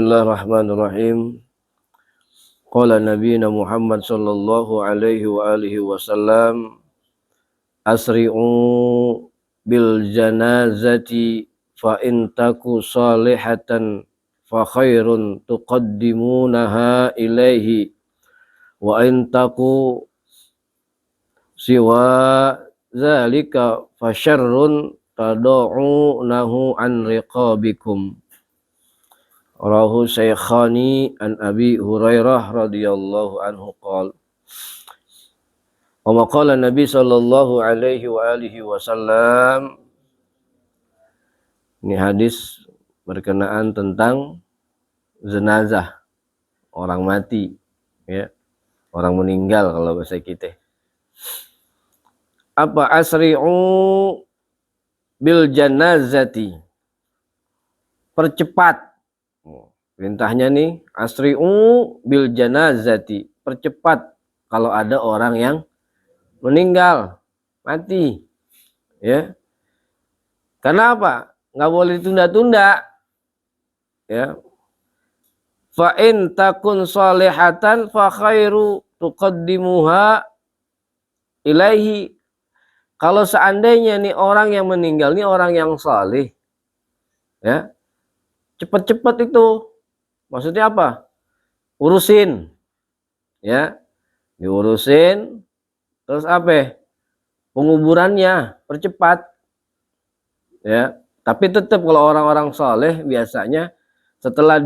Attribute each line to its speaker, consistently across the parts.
Speaker 1: Bismillahirrahmanirrahim. Qala nabiyina Muhammad sallallahu alaihi wa alihi wasallam, asri'u bil janazati fa in taku salihatan fa khairun tuqaddimunaha ilaihi wa in taku siwa zalika fa syarrun tad'unahu an riqabikum. Rawahu Syekhani an Abi Hurairah radhiyallahu anhu qala wa maqala Nabi sallallahu alaihi wa alihi wasallam. Ini hadis berkenaan tentang jenazah, orang mati, ya, orang meninggal kalau bahasa kita. Apa asri'u bil janazati, percepat. Perintahnya nih, asri'u bil janazati, percepat kalau ada orang yang meninggal, mati. Ya. Karena apa? Nggak boleh ditunda-tunda. Ya. Fa in takun salihatan fa khairu tuqaddimuha ilaihi. Kalau seandainya nih orang yang meninggal nih orang yang saleh, ya, cepat-cepat itu. Maksudnya apa? Urusin, ya, diurusin, terus apa? Penguburannya percepat, ya. Tapi tetap kalau orang-orang soleh biasanya setelah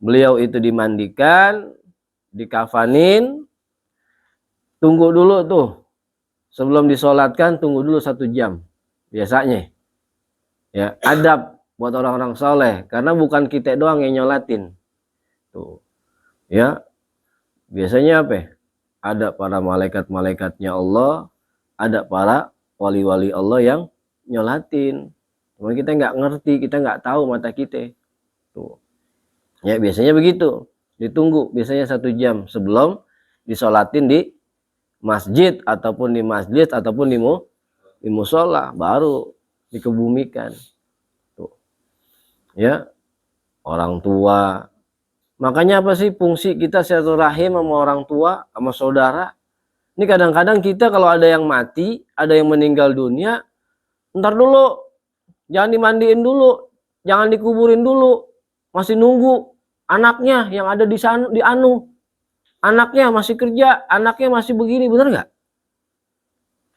Speaker 1: beliau itu dimandikan, dikafanin, tunggu dulu tuh, sebelum disolatkan tunggu dulu 1 jam, biasanya, ya, adab buat orang-orang soleh, karena bukan kita doang yang nyolatin, tuh, ya, biasanya apa? Ada para malaikat-malaikatnya Allah, ada para wali-wali Allah yang nyolatin. Cuma kita nggak ngerti, kita nggak tahu mata kita, tuh, ya, biasanya begitu, ditunggu biasanya 1 jam sebelum disolatin di masjid ataupun di masjid ataupun di musola, baru dikebumikan. Ya, orang tua. Makanya apa sih fungsi kita silaturahim sama orang tua, sama saudara? Ini kadang-kadang kita kalau ada yang mati, ada yang meninggal dunia, ntar dulu, jangan dimandiin dulu, jangan dikuburin dulu, masih nunggu anaknya yang ada di sana, di anu, anaknya masih kerja, anaknya masih begini, bener nggak?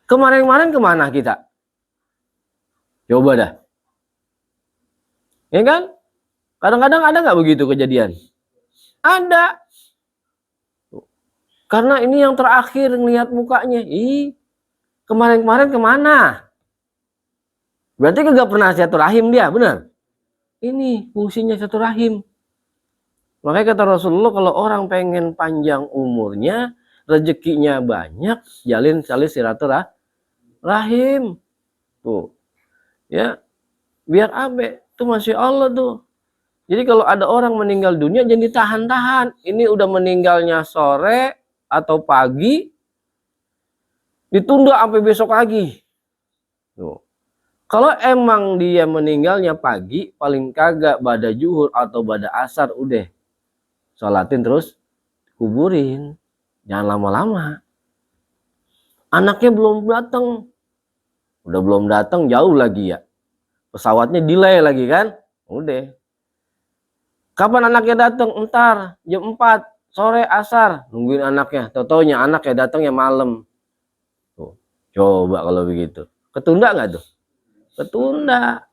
Speaker 1: Kemarin-kemarin kemana kita? Coba dah. Ya kan? Kadang-kadang ada nggak begitu kejadian? Ada. Karena ini yang terakhir ngelihat mukanya. Kemarin-kemarin kemana? Berarti kagak pernah silaturahim dia, benar? Ini fungsinya silaturahim. Makanya kata Rasulullah, kalau orang pengen panjang umurnya, rezekinya banyak, jalin silaturahim. Tuh. Ya. Biar abe. Itu Masya Allah tuh. Jadi kalau ada orang meninggal dunia jangan ditahan-tahan. Ini udah meninggalnya sore atau pagi, ditunda sampai besok lagi. Tuh. Kalau emang dia meninggalnya pagi, paling kagak pada zuhur atau pada asar udah sholatin terus kuburin. Jangan lama-lama. Anaknya belum datang. Udah belum datang jauh lagi ya. Pesawatnya delay lagi kan? Udah. Kapan anaknya datang? Entar jam 4 sore asar. Nungguin anaknya. Tau-taunya anaknya datangnya malam. Tuh. Coba kalau begitu. Ketunda nggak tuh? Ketunda.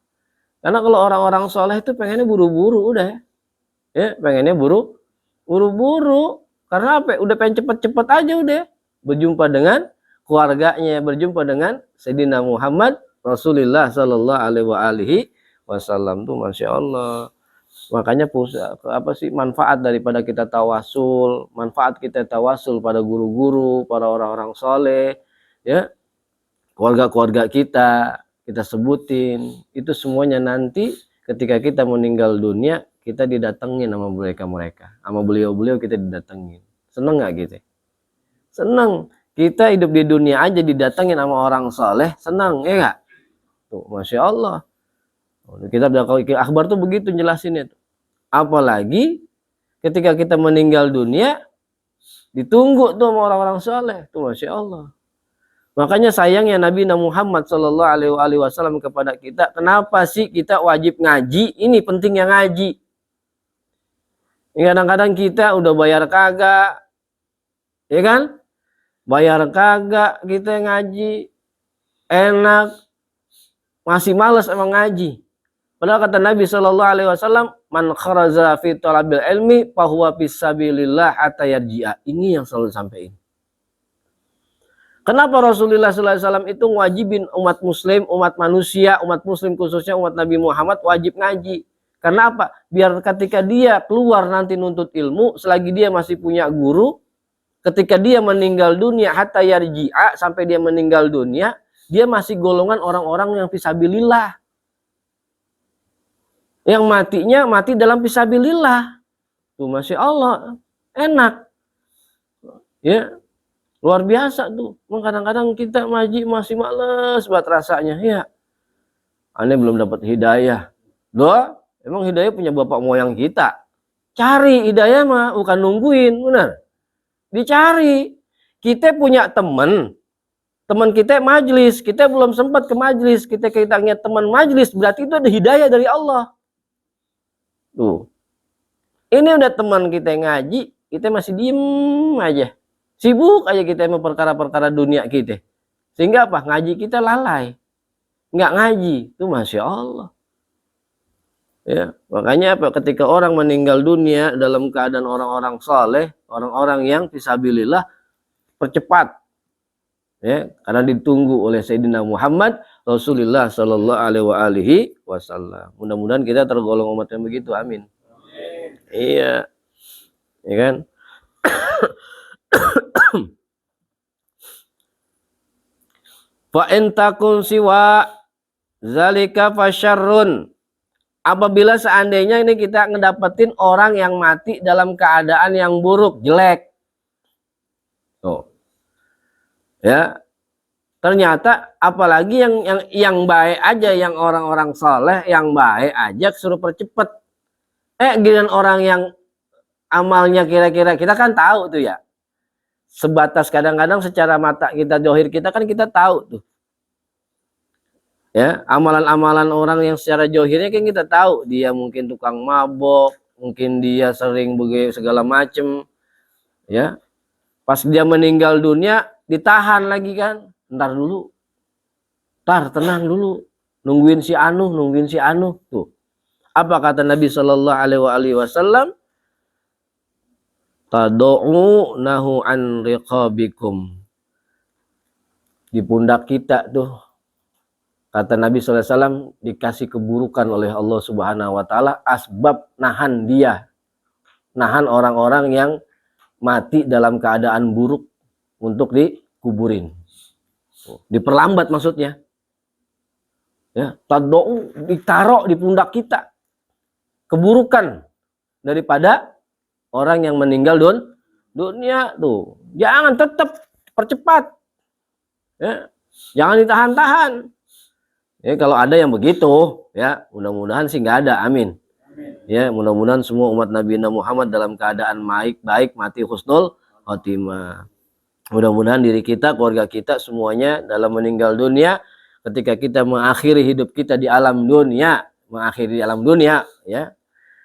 Speaker 1: Karena kalau orang-orang soleh itu pengennya buru-buru udah. Ya, pengennya buru-buru. Karena apa? Udah pengen cepet-cepet aja udah. Berjumpa dengan keluarganya. Berjumpa dengan Sayyidina Muhammad Rasulullah sallallahu alaihi wasallam tuh Masya Allah. Makanya apa sih manfaat daripada kita tawasul, manfaat kita tawasul pada guru-guru, pada orang-orang soleh, ya, keluarga-keluarga kita sebutin, itu semuanya nanti ketika kita meninggal dunia kita didatengin sama mereka, sama beliau-beliau kita didatengin. Seneng nggak gitu? Seneng. Kita hidup di dunia aja didatengin sama orang soleh, seneng, ya nggak? Tuh, Masya Allah. Kita udah kalau akhbar tuh begitu jelasinnya tuh. Apalagi ketika kita meninggal dunia, ditunggu tuh sama orang-orang soleh. Tuh Masya Allah. Makanya sayangnya Nabi Muhammad Shallallahu Alaihi Wasallam kepada kita, kenapa sih kita wajib ngaji? Ini pentingnya ngaji. Kadang-kadang kita udah bayar kagak, ya kan? Bayar kagak kita ngaji, enak, masih males emang ngaji. Padahal kata Nabi Shallallahu Alaihi Wasallam, man kharaja fi talabil ilmi fahuwa fisabilillah hatta yarji'a. Ini yang selalu sampaikan. Kenapa Rasulullah Sallallahu Alaihi Wasallam itu wajibin umat muslim, umat manusia, umat muslim khususnya umat Nabi Muhammad wajib ngaji? Karena apa? Biar ketika dia keluar nanti nuntut ilmu, selagi dia masih punya guru, ketika dia meninggal dunia, hatta yarji'a, sampai dia meninggal dunia, dia masih golongan orang-orang yang fisabilillah. Yang matinya mati dalam fisabilillah. Tuh Masya Allah, enak. Ya, luar biasa tuh. Kadang-kadang kita ngaji masih males buat rasanya. Ya, aneh belum dapat hidayah. Doa, emang hidayah punya bapak moyang kita. Cari hidayah mah, bukan nungguin, benar. Dicari. Kita punya teman kita majlis, kita belum sempat ke majlis, kita kitanya teman majlis, berarti itu ada hidayah dari Allah. Tuh. Ini udah teman kita ngaji, kita masih diem aja. Sibuk aja kita sama perkara-perkara dunia kita. Sehingga apa? Ngaji kita lalai. Nggak ngaji. Itu Masya Allah. Ya, makanya apa? Ketika orang meninggal dunia dalam keadaan orang-orang soleh, orang-orang yang fisabilillah, percepat. Ya, karena ditunggu oleh Sayyidina Muhammad Rasulullah Sallallahu Alaihi Wasallam. Mudah-mudahan kita tergolong umat yang begitu. Amin. Iya, ya kan? Fa in takun siwa zalika fasyarrun. Apabila seandainya ini kita ngedapetin orang yang mati dalam keadaan yang buruk, jelek. Tuh. Ya. Ternyata apalagi yang baik aja, yang orang-orang soleh, yang baik aja suruh percepat. Giliran orang yang amalnya kira-kira, kita kan tahu tuh ya. Sebatas kadang-kadang secara mata kita, johir kita kan kita tahu tuh. Ya, amalan-amalan orang yang secara johirnya kan kita tahu. Dia mungkin tukang mabok, mungkin dia sering begitu segala macem. Ya. Pas dia meninggal dunia, ditahan lagi kan. Ntar dulu. Ntar tenang dulu. Nungguin si Anu. Tuh. Apa kata Nabi Shallallahu Alaihi Wasallam? Tadu'u nahu an riqabikum. Di pundak kita tuh, kata Nabi Shallallahu Alaihi Wasallam, dikasih keburukan oleh Allah Subhanahu Wa Taala, asbab nahan dia, nahan orang-orang yang mati dalam keadaan buruk untuk dikuburin, diperlambat maksudnya. Ya, tadu'u, ditaruh di pundak kita keburukan daripada orang yang meninggal dunia tuh. Jangan, tetap percepat. Ya, jangan ditahan-tahan. Ya, kalau ada yang begitu, ya mudah-mudahan sih nggak ada. Amin. Ya, mudah-mudahan semua umat Nabi Muhammad dalam keadaan baik, mati husnul khotimah. Mudah-mudahan diri kita, keluarga kita semuanya dalam meninggal dunia, ketika kita mengakhiri hidup kita di alam dunia, ya,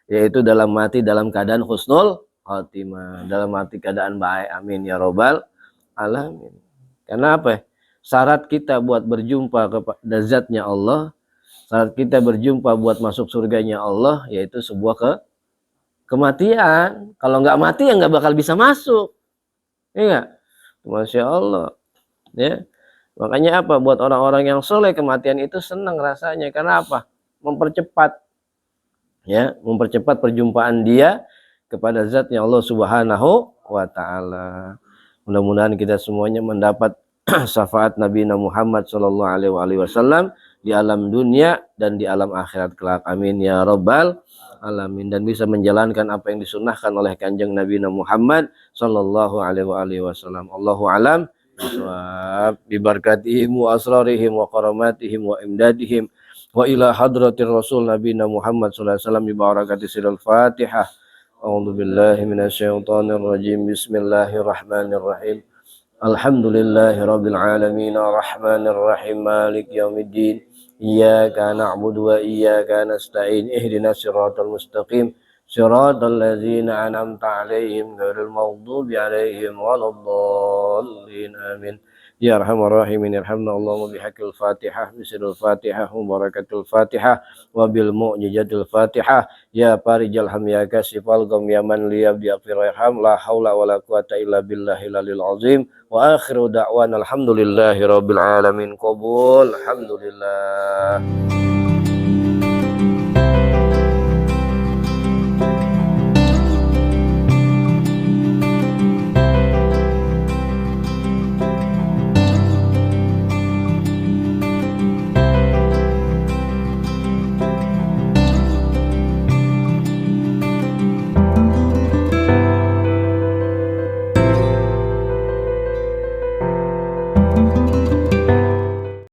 Speaker 1: yaitu dalam mati dalam keadaan husnul khotimah, dalam mati keadaan baik. Amin ya robbal alamin. Karena apa? Syarat kita buat berjumpa kepada zatnya Allah, syarat kita berjumpa buat masuk surganya Allah, yaitu sebuah kematian. Kalau nggak mati ya nggak bakal bisa masuk. Iya, Masya Allah. Ya, makanya apa? Buat orang-orang yang soleh, kematian itu senang rasanya. Karena apa? Mempercepat. Ya, mempercepat perjumpaan dia kepada zatnya Allah Subhanahu Wa Taala. Mudah-mudahan kita semuanya mendapat syafaat Nabi Muhammad Shallallahu Alaihi Wasallam di alam dunia dan di alam akhirat kelak. Amin ya robbal alamin. Dan bisa menjalankan apa yang disunnahkan oleh kanjeng Nabi Muhammad Shallallahu Alaihi Wasallam. Allahu alam bi barakatihim wa asrarihim wa karamatihim wa imdadihim wa ila hadratir rasul nabiyina Muhammad sallallahu alaihi wasallam bi barakati sirril Fatihah. A'udzu billahi minasyaitonir rajim. Bismillahirrahmanirrahim. Alhamdulillahi rabbil alamin arrahmanir rahim maliki yaumiddin. Iyyaka na'budu wa iyyaka nasta'in. Ihdinas siratal mustaqim. Siratal ladzina an'amta 'alaihim ghairil maghdubi 'alaihim waladdallin. Amin. Ya arhamar rahimin irhamna Allahumma bihaqqil Fatihah bisirril Fatihah mubarakatul Fatihah wa bil mu'jizatil Fatihah ya farijal ham ya kasifal gham ya man liyab bi'afirham la haula wala quwata illa billahil alil azim wa akhiru da'wana alhamdulillahi rabbil alamin qabul alhamdulillah.